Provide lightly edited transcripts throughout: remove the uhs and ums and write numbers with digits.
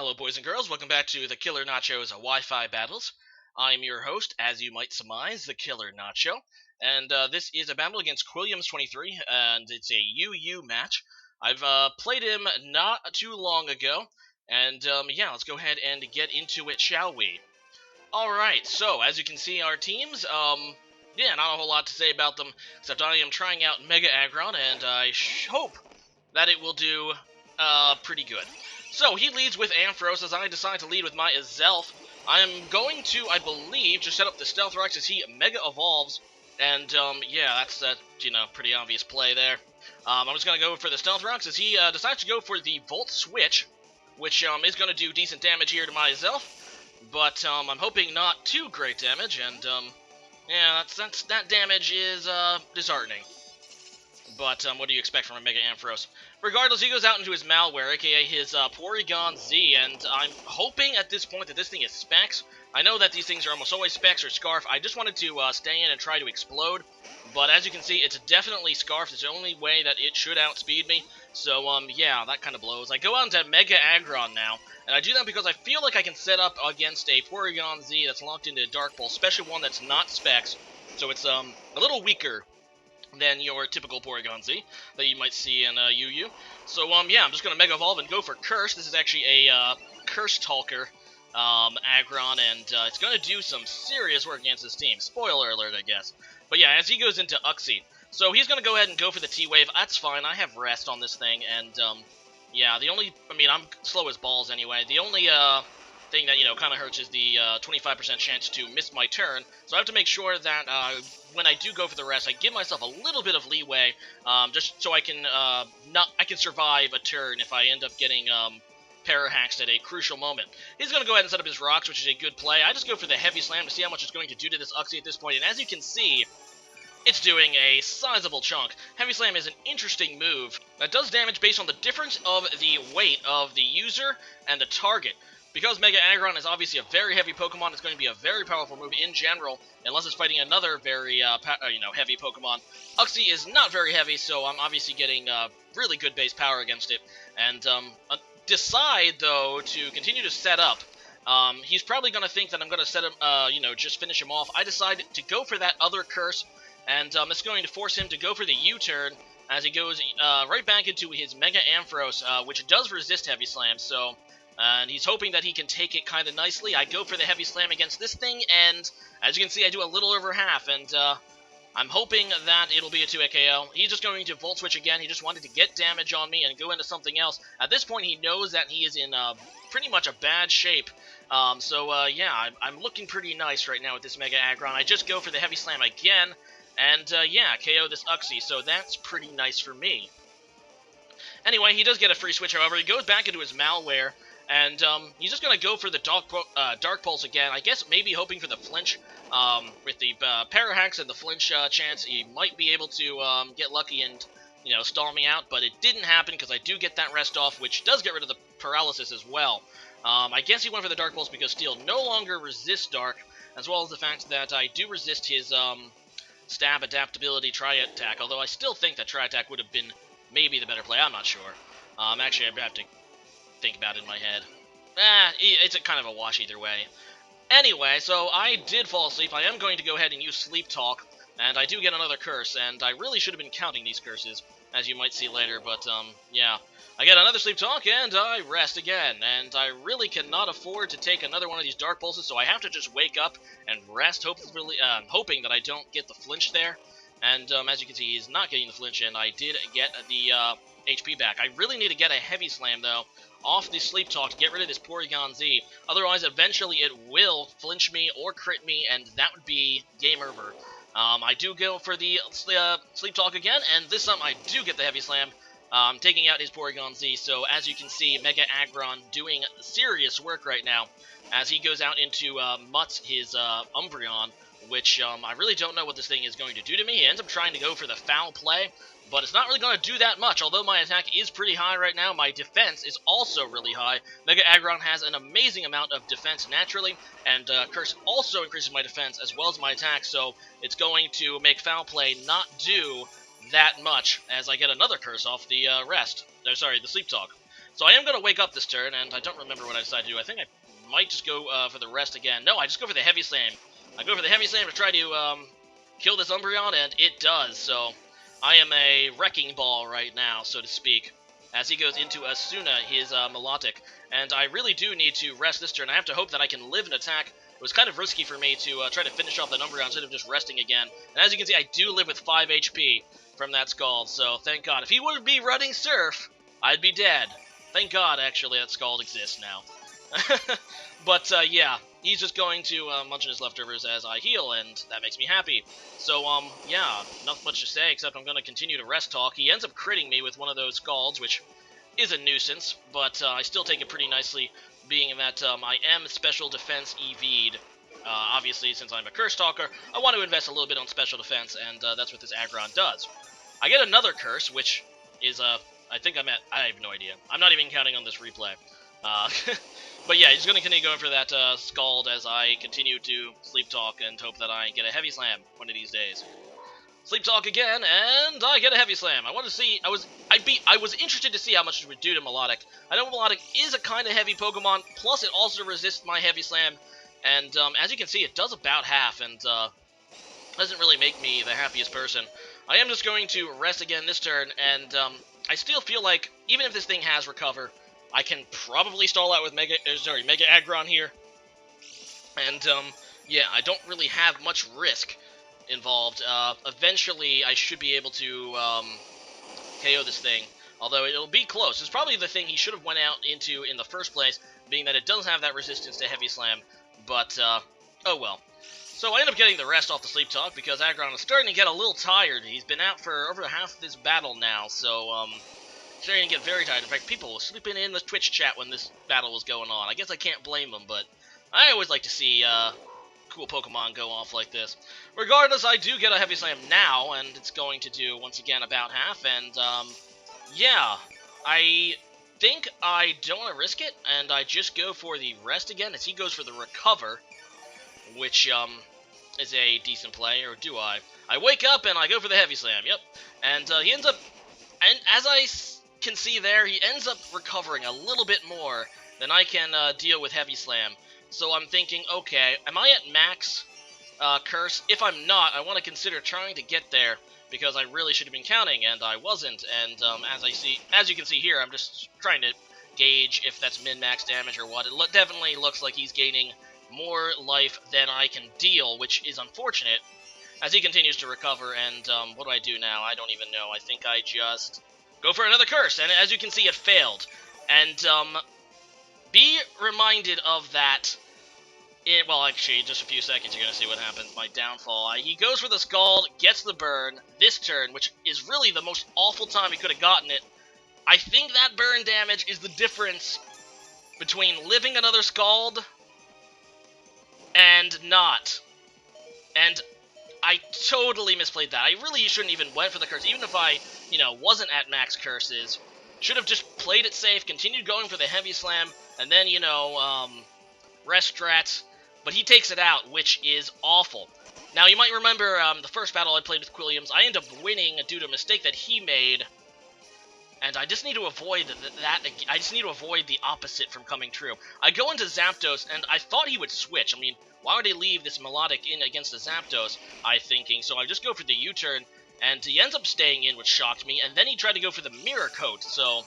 Hello, boys and girls. Welcome back to the Killer Nacho's Wi-Fi battles. I'm your host, as you might surmise, the Killer Nacho, and this is a battle against Qwilliams23, and it's a UU match. I've played him not too long ago, and yeah, let's go ahead and get into it, shall we? All right. So as you can see, our teams, yeah, not a whole lot to say about them, except I am trying out Mega Aggron, and I hope that it will do pretty good. So he leads with Ampharos as I decide to lead with my Azelf. I am going to, I believe, just set up the Stealth Rocks as he Mega Evolves, and yeah, that's pretty obvious play there. I'm just gonna go for the Stealth Rocks as he decides to go for the Volt Switch, which is gonna do decent damage here to my Azelf, but I'm hoping not too great damage, and yeah, that damage is disheartening. But what do you expect from a Mega Ampharos? Regardless, he goes out into his malware, aka his porygon-z, and I'm hoping at this point that this thing is Specs. I know that these things are almost always Specs or Scarf. I just wanted to stay in and try to explode, but as you can see, it's definitely Scarf. It's the only way that it should outspeed me. So, yeah, that kind of blows. I go out into Mega Aggron now, and I do that because I feel like I can set up against a Porygon-z that's locked into Dark Pulse, especially one that's not Specs, so it's a little weaker than your typical Porygon-z that you might see in UU. So, yeah, I'm just going to Mega Evolve and go for Curse. This is actually a Curse Talker Aggron, and it's going to do some serious work against this team. Spoiler alert, I guess. But yeah, as he goes into Uxie. So he's going to go ahead and go for the T-Wave. That's fine. I have Rest on this thing, and yeah, I'm slow as balls anyway. The only thing that, kind of hurts is the 25% chance to miss my turn. So I have to make sure that when I do go for the rest, I give myself a little bit of leeway, just so I can survive a turn if I end up getting Parahaxed at a crucial moment. He's going to go ahead and set up his rocks, which is a good play. I just go for the Heavy Slam to see how much it's going to do to this Uxie at this point, and as you can see, it's doing a sizable chunk. Heavy Slam is an interesting move that does damage based on the difference of the weight of the user and the target. Because Mega Aggron is obviously a very heavy Pokemon, it's going to be a very powerful move in general, unless it's fighting another very, heavy Pokemon. Uxie is not very heavy, so I'm obviously getting really good base power against it. And decide, though, to continue to set up. He's probably going to think that I'm going to set him, just finish him off. I decided to go for that other Curse, and it's going to force him to go for the U-turn as he goes right back into his Mega Ampharos, which does resist Heavy Slam, so... and he's hoping that he can take it kind of nicely. I go for the Heavy Slam against this thing, and as you can see, I do a little over half, and I'm hoping that it'll be a 2-hit KO. He's just going to Volt Switch again. He just wanted to get damage on me and go into something else. At this point, he knows that he is in pretty much a bad shape. Yeah, I'm looking pretty nice right now with this Mega Aggron. I just go for the Heavy Slam again, and yeah, KO this Uxie, so that's pretty nice for me. Anyway, he does get a free switch, however. He goes back into his malware, and he's just going to go for the Dark Pulse again. I guess maybe hoping for the flinch. With the Parahax and the flinch chance, he might be able to get lucky and, stall me out. But it didn't happen because I do get that rest off, which does get rid of the paralysis as well. I guess he went for the Dark Pulse because Steel no longer resists Dark, as well as the fact that I do resist his Stab Adaptability Tri-Attack. Although I still think that Tri-Attack would have been maybe the better play. I'm not sure. Actually, I'd have to think about it in my head. It's a kind of a wash either way. Anyway, so I did fall asleep. I am going to go ahead and use Sleep Talk, and I do get another curse, and I really should have been counting these curses, as you might see later, but, yeah. I get another Sleep Talk, and I rest again, and I really cannot afford to take another one of these Dark Pulses, so I have to just wake up and rest, hoping that I don't get the flinch there. And, as you can see, he's not getting the flinch, and I did get the, HP back. I really need to get a Heavy Slam, though, off the Sleep Talk to get rid of this Porygon-z. Otherwise, eventually, it will flinch me or crit me, and that would be game over. I do go for the Sleep Talk again, and this time I do get the Heavy Slam, taking out his Porygon-z. So, as you can see, Mega Aggron doing serious work right now, as he goes out into Mutz, his Umbreon, which I really don't know what this thing is going to do to me. He ends up trying to go for the foul play, but it's not really going to do that much. Although my attack is pretty high right now, my defense is also really high. Mega Aggron has an amazing amount of defense naturally, and Curse also increases my defense as well as my attack, so it's going to make foul play not do that much as I get another Curse off the the Sleep Talk. So I am going to wake up this turn, and I don't remember what I decided to do. I think I might just go for the rest again. No, I just go for the Heavy Slam. I go for the Heavy Slam to try to kill this Umbreon, and it does. So I am a wrecking ball right now, so to speak, as he goes into Asuna, his Melodic. And I really do need to rest this turn. I have to hope that I can live an attack. It was kind of risky for me to try to finish off that Umbreon instead of just resting again. And as you can see, I do live with 5 HP from that Scald, so thank God. If he would be running Surf, I'd be dead. Thank God, actually, that Scald exists now. But, yeah, he's just going to munch on his leftovers as I heal, and that makes me happy. So, yeah, not much to say, except I'm going to continue to rest talk. He ends up critting me with one of those Scalds, which is a nuisance, but I still take it pretty nicely, being that I am special defense EV'd. Obviously, since I'm a Curse Talker, I want to invest a little bit on special defense, and that's what this Aggron does. I get another Curse, which is, I think I have no idea. I'm not even counting on this replay. But yeah, he's going to continue going for that Scald as I continue to Sleep Talk and hope that I get a Heavy Slam one of these days. Sleep Talk again, and I get a Heavy Slam. I wanted to see, I was interested to see how much it would do to Melodic. I know Melodic is a kind of heavy Pokemon, plus it also resists my Heavy Slam, and as you can see, it does about half, and doesn't really make me the happiest person. I am just going to rest again this turn, and I still feel like, even if this thing has Recover, I can probably stall out with Mega Aggron here, and yeah, I don't really have much risk involved. Eventually, I should be able to KO this thing, although it'll be close. It's probably the thing he should have went out into in the first place, being that it does have that resistance to Heavy Slam, but oh well. So I end up getting the rest off the Sleep Talk, because Aggron is starting to get a little tired. He's been out for over half this battle now, so starting to get very tired. In fact, people were sleeping in the Twitch chat when this battle was going on. I guess I can't blame them, but I always like to see cool Pokemon go off like this. Regardless, I do get a Heavy Slam now, and it's going to do, once again, about half, and, yeah, I think I don't want to risk it, and I just go for the rest again, as he goes for the Recover, which, is a decent play, or do I? I wake up, and I go for the Heavy Slam, yep, and, he ends up, and as I can see there, he ends up recovering a little bit more than I can, deal with Heavy Slam. So I'm thinking, okay, am I at max Curse? If I'm not, I want to consider trying to get there, because I really should have been counting, and I wasn't, and as you can see here, I'm just trying to gauge if that's min-max damage or what. It definitely looks like he's gaining more life than I can deal, which is unfortunate, as he continues to recover, and what do I do now? I don't even know. I think I just go for another Curse, and as you can see, it failed. And, be reminded of that well, actually, just a few seconds, you're going to see what happens. My downfall. He goes for the Scald, gets the burn, this turn, which is really the most awful time he could have gotten it. I think that burn damage is the difference between living another Scald and not. And I totally misplayed that. I really shouldn't even went for the Curse, even if I, wasn't at max Curses. Should have just played it safe, continued going for the Heavy Slam, and then, rest strats, but he takes it out, which is awful. Now, you might remember the first battle I played with Qwilliams, I ended up winning due to a mistake that he made, and I just need to avoid that. I just need to avoid the opposite from coming true. I go into Zapdos, and I thought he would switch. I mean, why would he leave this Melodic in against the Zapdos, I'm thinking, so I just go for the U-turn, and he ends up staying in, which shocked me, and then he tried to go for the Mirror Coat, so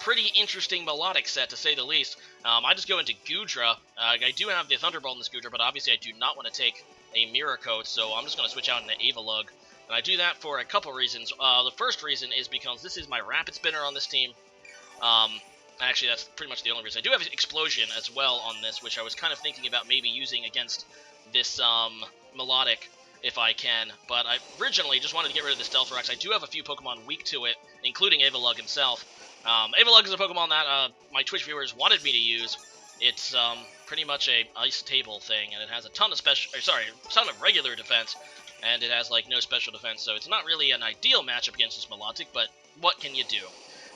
pretty interesting Melodic set, to say the least. I just go into Goodra. I do have the Thunderbolt in this Goodra, but obviously I do not want to take a Mirror Coat, so I'm just going to switch out into Avalugg. And I do that for a couple reasons. The first reason is because this is my Rapid Spinner on this team. Actually, that's pretty much the only reason. I do have Explosion as well on this, which I was kind of thinking about maybe using against this Melodic if I can. But I originally just wanted to get rid of the Stealth Rocks. I do have a few Pokemon weak to it, including Avalugg himself. Avalugg is a Pokemon that my Twitch viewers wanted me to use. It's pretty much a ice table thing, and it has a ton of ton of regular defense, and it has like no special defense, so it's not really an ideal matchup against this Melodic, but what can you do?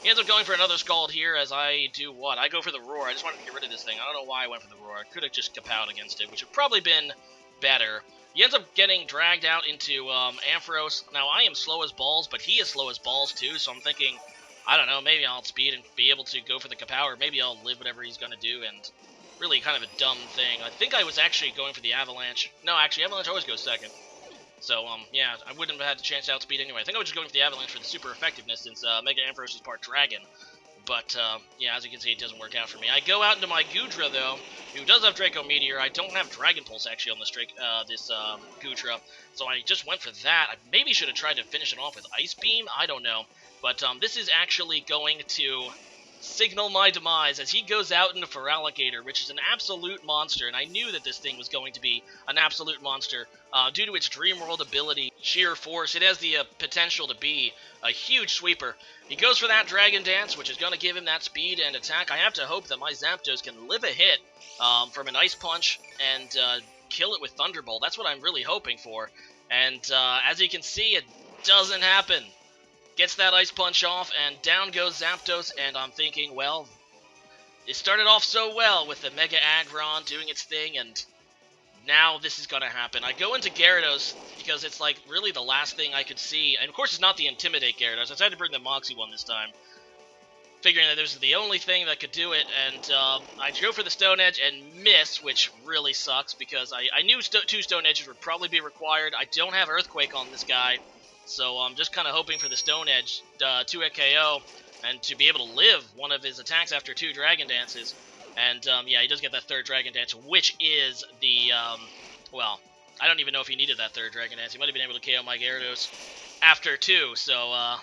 He ends up going for another Scald here, as I do what? I go for the Roar. I just wanted to get rid of this thing. I don't know why I went for the Roar. I could have just Kapowed against it, which would probably been better. He ends up getting dragged out into Ampharos. Now, I am slow as balls, but he is slow as balls too, so I'm thinking, I don't know, maybe I'll outspeed and be able to go for the Kapower. Maybe I'll live whatever he's going to do, and really kind of a dumb thing. I think I was actually going for the Avalanche. No, actually, Avalanche always goes second. So, yeah, I wouldn't have had the chance to outspeed anyway. I think I was just going for the Avalanche for the super effectiveness since Mega Aggron is part Dragon. But, yeah, as you can see, it doesn't work out for me. I go out into my Goodra, though, who does have Draco Meteor. I don't have Dragon Pulse, actually, on this Goodra, so I just went for that. I maybe should have tried to finish it off with Ice Beam. I don't know. But this is actually going to signal my demise as he goes out into Feraligatr, which is an absolute monster, and I knew that this thing was going to be an absolute monster. Due to its Dream World ability, Sheer Force, it has the potential to be a huge sweeper. He goes for that Dragon Dance, which is going to give him that speed and attack. I have to hope that my Zapdos can live a hit from an Ice Punch and kill it with Thunderbolt. That's what I'm really hoping for. And as you can see, it doesn't happen. Gets that Ice Punch off, and down goes Zapdos, and I'm thinking, well, it started off so well with the Mega Aggron doing its thing, and now this is going to happen. I go into Gyarados because it's like really the last thing I could see, and of course it's not the Intimidate Gyarados. I decided to bring the Moxie one this time, figuring that this is the only thing that could do it, and I go for the Stone Edge and miss, which really sucks because I knew two Stone Edges would probably be required. I don't have Earthquake on this guy, so I'm just kind of hoping for the Stone Edge to hit KO and to be able to live one of his attacks after two Dragon Dances. And, yeah, he does get that third Dragon Dance, which is the, well, I don't even know if he needed that third Dragon Dance. He might have been able to KO my Gyarados after two, so,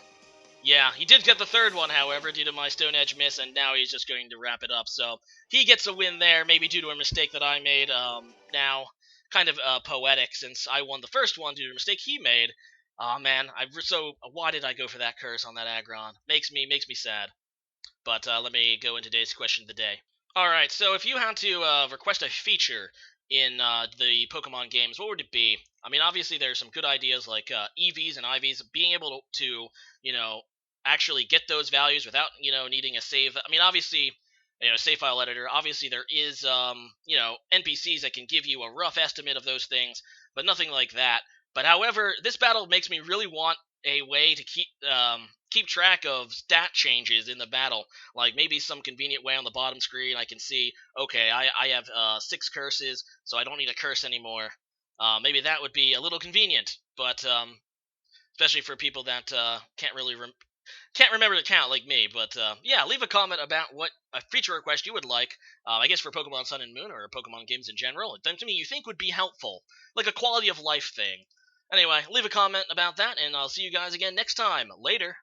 yeah, he did get the third one, however, due to my Stone Edge miss, and now he's just going to wrap it up. So he gets a win there, maybe due to a mistake that I made. Now, kind of poetic, since I won the first one due to a mistake he made. Aw, man, why did I go for that curse on that Aggron? Makes me sad. But let me go into today's question of the day. Alright, so if you had to request a feature in the Pokemon games, what would it be? I mean, obviously there's some good ideas like EVs and IVs, being able to, you know, actually get those values without, you know, needing a save. I mean, obviously, you know, save file editor, obviously there is, you know, NPCs that can give you a rough estimate of those things, but nothing like that. But however, this battle makes me really want a way to keep track of stat changes in the battle, like maybe some convenient way on the bottom screen I can see, okay, I have 6 curses, so I don't need a curse anymore. Maybe that would be a little convenient, but especially for people that can't remember to count like me. But yeah, leave a comment about what a feature request you would like, I guess for Pokemon Sun and Moon or Pokemon games in general, and to me you think would be helpful, like a quality of life thing. Anyway, leave a comment about that, and I'll see you guys again next time. Later.